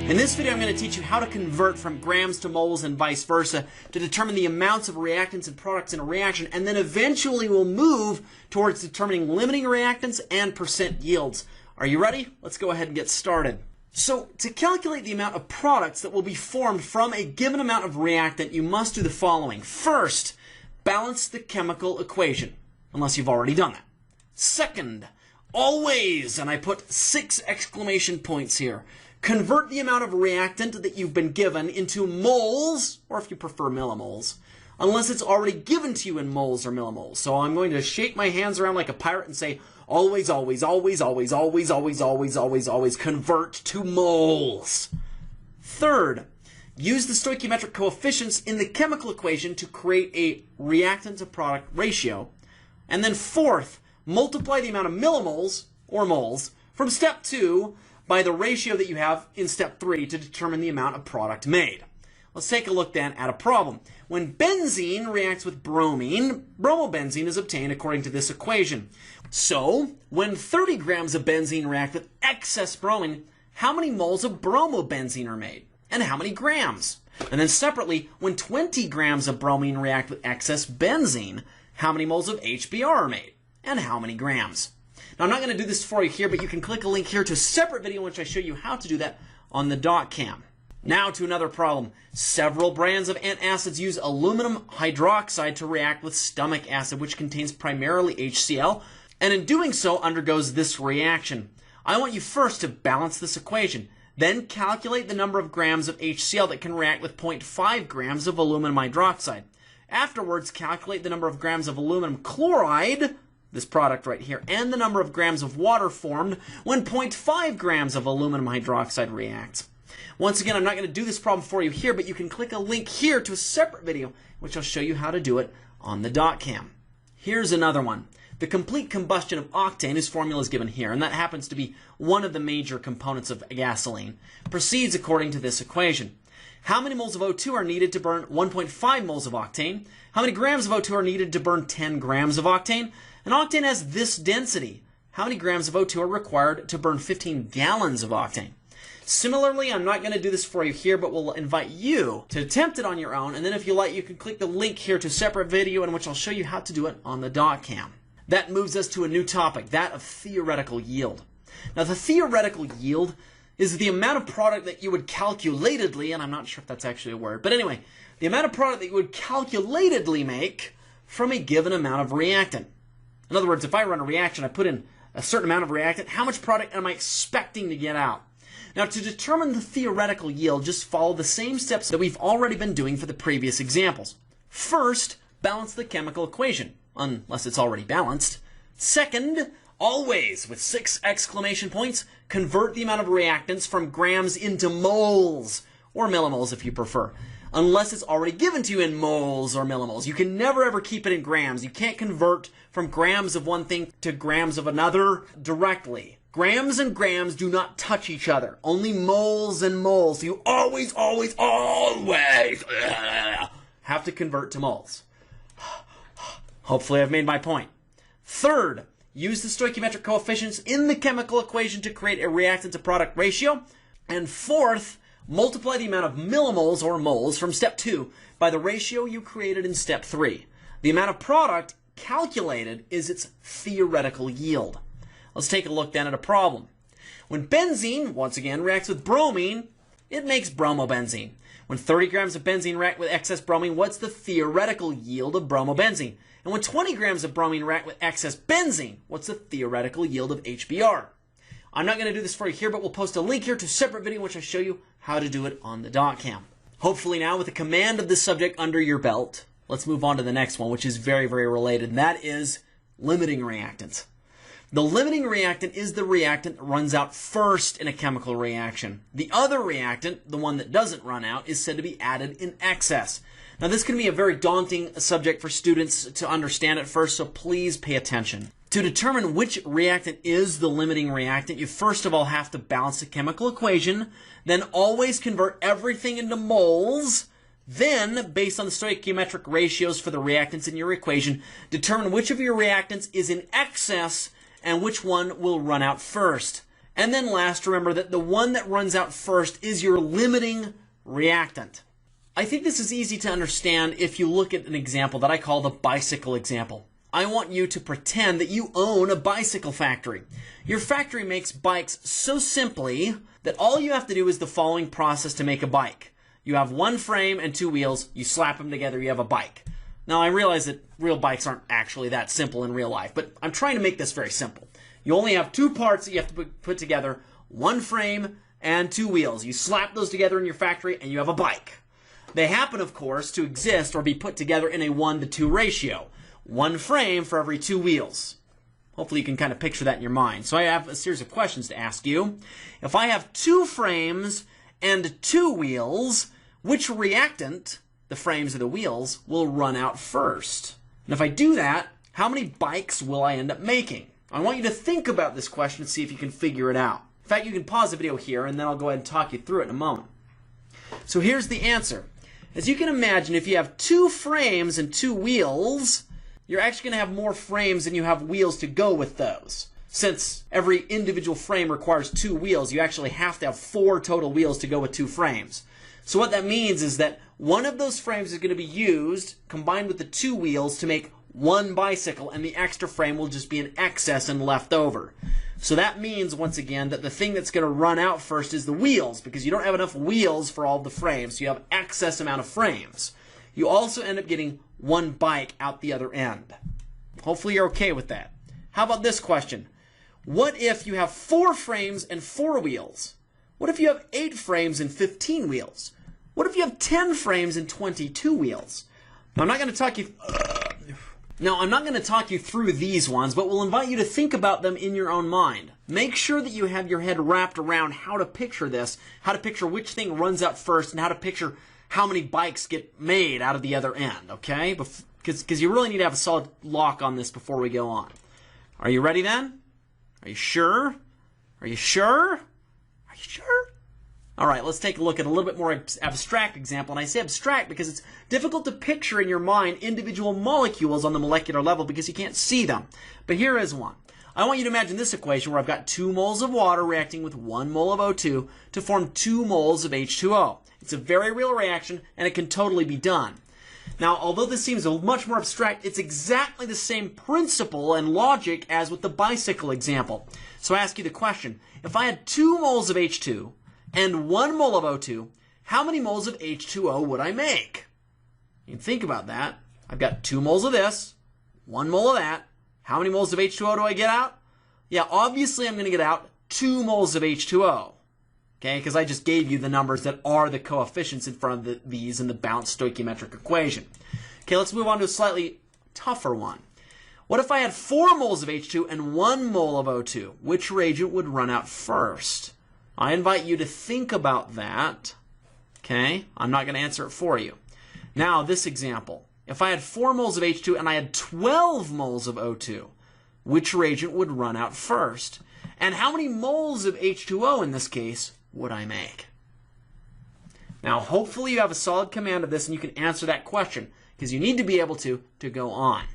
In this video, I'm going to teach you how to convert from grams to moles and vice versa to determine the amounts of reactants and products in a reaction, and then eventually we'll move towards determining limiting reactants and percent yields. Are you ready? Let's go ahead and get started. So, to calculate the amount of products that will be formed from a given amount of reactant, you must do the following. First, balance the chemical equation, unless you've already done that. Second, always, and I put 6 exclamation points here, convert the amount of reactant that you've been given into moles, or if you prefer millimoles, unless it's already given to you in moles or millimoles. So I'm going to shake my hands around like a pirate and say, always, always, always, always, always, always, always, always, always convert to moles. Third, use the stoichiometric coefficients in the chemical equation to create a reactant to product ratio. And then fourth, multiply the amount of millimoles, or moles, from step 2 by the ratio that you have in step 3 to determine the amount of product made. Let's take a look then at a problem. When benzene reacts with bromine, bromobenzene is obtained according to this equation. So, when 30 grams of benzene react with excess bromine, how many moles of bromobenzene are made? And how many grams? And then separately, when 20 grams of bromine react with excess benzene, how many moles of HBr are made? And how many grams? Now, I'm not going to do this for you here, but you can click a link here to a separate video in which I show you how to do that on the .cam. Now to another problem. Several brands of antacids use aluminum hydroxide to react with stomach acid, which contains primarily HCl, and in doing so undergoes this reaction. I want you first to balance this equation, then calculate the number of grams of HCl that can react with 0.5 grams of aluminum hydroxide. Afterwards, calculate the number of grams of aluminum chloride, this product right here, and the number of grams of water formed when 0.5 grams of aluminum hydroxide reacts. Once again, I'm not going to do this problem for you here, but you can click a link here to a separate video, which will show you how to do it on the .cam. Here's another one. The complete combustion of octane, whose formula is given here, and that happens to be one of the major components of gasoline, proceeds according to this equation. How many moles of O2 are needed to burn 1.5 moles of octane? How many grams of O2 are needed to burn 10 grams of octane? And octane has this density. How many grams of O2 are required to burn 15 gallons of octane? Similarly, I'm not going to do this for you here, but we'll invite you to attempt it on your own, and then if you like, you can click the link here to a separate video in which I'll show you how to do it on the .cam. That moves us to a new topic, that of theoretical yield. Now, the theoretical yield is the amount of product that you would calculatedly, and I'm not sure if that's actually a word, but anyway, the amount of product that you would calculatedly make from a given amount of reactant. In other words, if I run a reaction, I put in a certain amount of reactant, how much product am I expecting to get out? Now, to determine the theoretical yield, just follow the same steps that we've already been doing for the previous examples. First, balance the chemical equation, unless it's already balanced. Second, always, with 6 exclamation points, convert the amount of reactants from grams into moles, or millimoles if you prefer, unless it's already given to you in moles or millimoles. You can never ever keep it in grams. You can't convert from grams of one thing to grams of another directly. Grams and grams do not touch each other. Only moles and moles. You always, always, always have to convert to moles. Hopefully I've made my point. Third, use the stoichiometric coefficients in the chemical equation to create a reactant to product ratio. And fourth, multiply the amount of millimoles or moles from step 2 by the ratio you created in step 3. The amount of product calculated is its theoretical yield. Let's take a look then at a problem. When benzene, once again, reacts with bromine, it makes bromobenzene. When 30 grams of benzene react with excess bromine, what's the theoretical yield of bromobenzene? And when 20 grams of bromine react with excess benzene, what's the theoretical yield of HBr? I'm not going to do this for you here, but we'll post a link here to a separate video in which I show you how to do it on the .cam. Hopefully now, with a command of this subject under your belt, let's move on to the next one, which is very, very related, and that is limiting reactants. The limiting reactant is the reactant that runs out first in a chemical reaction. The other reactant, the one that doesn't run out, is said to be added in excess. Now, this can be a very daunting subject for students to understand at first, so please pay attention. To determine which reactant is the limiting reactant, you first of all have to balance the chemical equation, then always convert everything into moles, then, based on the stoichiometric ratios for the reactants in your equation, determine which of your reactants is in excess and which one will run out first. And then last, remember that the one that runs out first is your limiting reactant. I think this is easy to understand if you look at an example that I call the bicycle example. I want you to pretend that you own a bicycle factory. Your factory makes bikes so simply that all you have to do is the following process to make a bike. You have one frame and two wheels, you slap them together, you have a bike. Now I realize that real bikes aren't actually that simple in real life, but I'm trying to make this very simple. You only have two parts that you have to put together, one frame and two wheels. You slap those together in your factory and you have a bike. They happen, of course, to exist or be put together in a 1-to-2 ratio. One frame for every two wheels. Hopefully you can kind of picture that in your mind. So I have a series of questions to ask you. If I have two frames and two wheels, which reactant, the frames or the wheels, will run out first? And if I do that, how many bikes will I end up making? I want you to think about this question and see if you can figure it out. In fact, you can pause the video here and then I'll go ahead and talk you through it in a moment. So here's the answer. As you can imagine, if you have two frames and two wheels, you're actually going to have more frames than you have wheels to go with those. Since every individual frame requires two wheels, you actually have to have 4 total wheels to go with 2 frames. So what that means is that one of those frames is going to be used, combined with the 2 wheels, to make one bicycle, and the extra frame will just be an excess and left over. So that means, once again, that the thing that's going to run out first is the wheels, because you don't have enough wheels for all the frames, so you have excess amount of frames. You also end up getting one bike out the other end. Hopefully you're okay with that. How about this question? What if you have 4 frames and 4 wheels? What if you have 8 frames and 15 wheels? What if you have 10 frames and 22 wheels? Now, I'm not going to talk you through these ones, but we'll invite you to think about them in your own mind. Make sure that you have your head wrapped around how to picture this, how to picture which thing runs out first, and how to picture how many bikes get made out of the other end, okay? Because you really need to have a solid lock on this before we go on. Are you ready then? Are you sure? Are you sure? Are you sure? All right, let's take a look at a little bit more abstract example. And I say abstract because it's difficult to picture in your mind individual molecules on the molecular level because you can't see them. But here is one. I want you to imagine this equation where I've got 2 moles of water reacting with 1 mole of O2 to form 2 moles of H2O. It's a very real reaction, and it can totally be done. Now, although this seems much more abstract, it's exactly the same principle and logic as with the bicycle example. So I ask you the question, if I had 2 moles of H2 and 1 mole of O2, how many moles of H2O would I make? You can think about that. I've got 2 moles of this, 1 mole of that. How many moles of H2O do I get out? Yeah, obviously I'm going to get out 2 moles of H2O. Okay, because I just gave you the numbers that are the coefficients in front of these in the balanced stoichiometric equation. Okay, let's move on to a slightly tougher one. What if I had 4 moles of H2 and 1 mole of O2? Which reagent would run out first? I invite you to think about that. Okay, I'm not going to answer it for you. Now, this example. If I had 4 moles of H2 and I had 12 moles of O2, which reagent would run out first? And how many moles of H2O in this case would I make? Now, hopefully you have a solid command of this and you can answer that question because you need to be able to go on.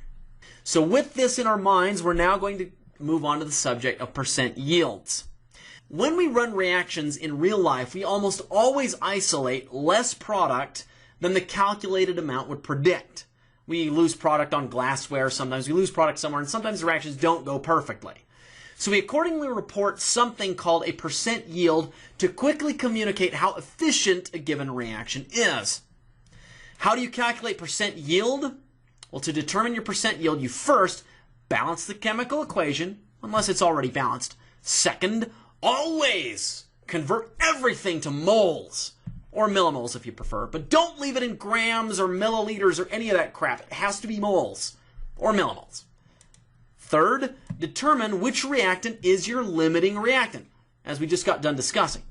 So with this in our minds, we're now going to move on to the subject of percent yields. When we run reactions in real life, we almost always isolate less product than the calculated amount would predict. We lose product on glassware, sometimes we lose product somewhere, and sometimes the reactions don't go perfectly. So we accordingly report something called a percent yield to quickly communicate how efficient a given reaction is. How do you calculate percent yield? Well, to determine your percent yield, you first balance the chemical equation, unless it's already balanced. Second, always convert everything to moles, or millimoles if you prefer, but don't leave it in grams or milliliters or any of that crap. It has to be moles or millimoles. Third, determine which reactant is your limiting reactant, as we just got done discussing.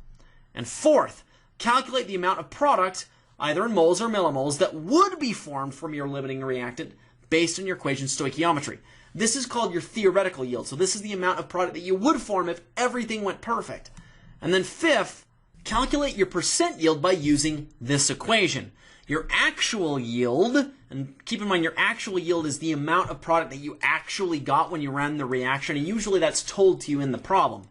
And fourth, calculate the amount of product, either in moles or millimoles, that would be formed from your limiting reactant based on your equation stoichiometry. This is called your theoretical yield. So this is the amount of product that you would form if everything went perfect. And then fifth, calculate your percent yield by using this equation. Your actual yield, and keep in mind your actual yield is the amount of product that you actually got when you ran the reaction, and usually that's told to you in the problem.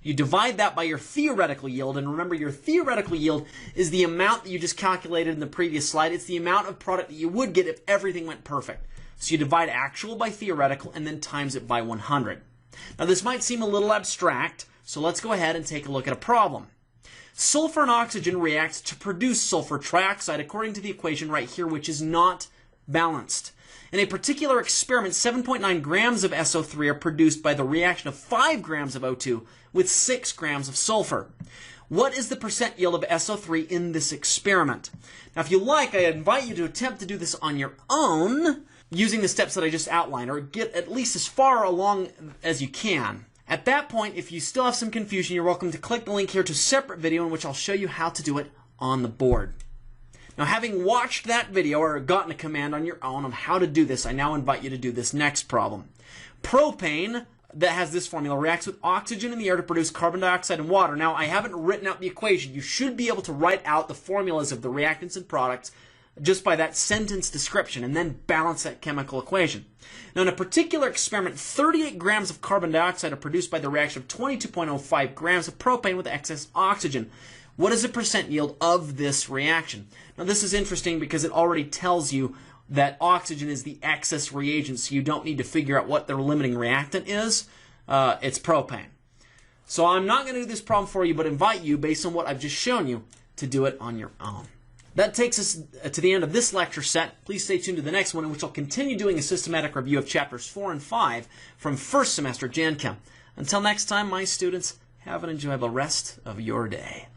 You divide that by your theoretical yield, and remember your theoretical yield is the amount that you just calculated in the previous slide. It's the amount of product that you would get if everything went perfect. So you divide actual by theoretical and then times it by 100. Now this might seem a little abstract, so let's go ahead and take a look at a problem. Sulfur and oxygen react to produce sulfur trioxide according to the equation right here, which is not balanced. In a particular experiment, 7.9 grams of SO3 are produced by the reaction of 5 grams of O2 with 6 grams of sulfur. What is the percent yield of SO3 in this experiment? Now, if you like, I invite you to attempt to do this on your own using the steps that I just outlined, or get at least as far along as you can. At that point, if you still have some confusion, you're welcome to click the link here to a separate video in which I'll show you how to do it on the board. Now, having watched that video or gotten a command on your own of how to do this, I now invite you to do this next problem. Propane that has this formula reacts with oxygen in the air to produce carbon dioxide and water. Now, I haven't written out the equation. You should be able to write out the formulas of the reactants and products just by that sentence description and then balance that chemical equation. Now, in a particular experiment, 38 grams of carbon dioxide are produced by the reaction of 22.05 grams of propane with excess oxygen. What is the percent yield of this reaction? Now, this is interesting because it already tells you that oxygen is the excess reagent, so you don't need to figure out what their limiting reactant is. It's propane. So I'm not going to do this problem for you, but invite you, based on what I've just shown you, to do it on your own. That takes us to the end of this lecture set. Please stay tuned to the next one, in which I'll continue doing a systematic review of chapters 4 and 5 from first semester Gen-Chem. Until next time, my students, have an enjoyable rest of your day.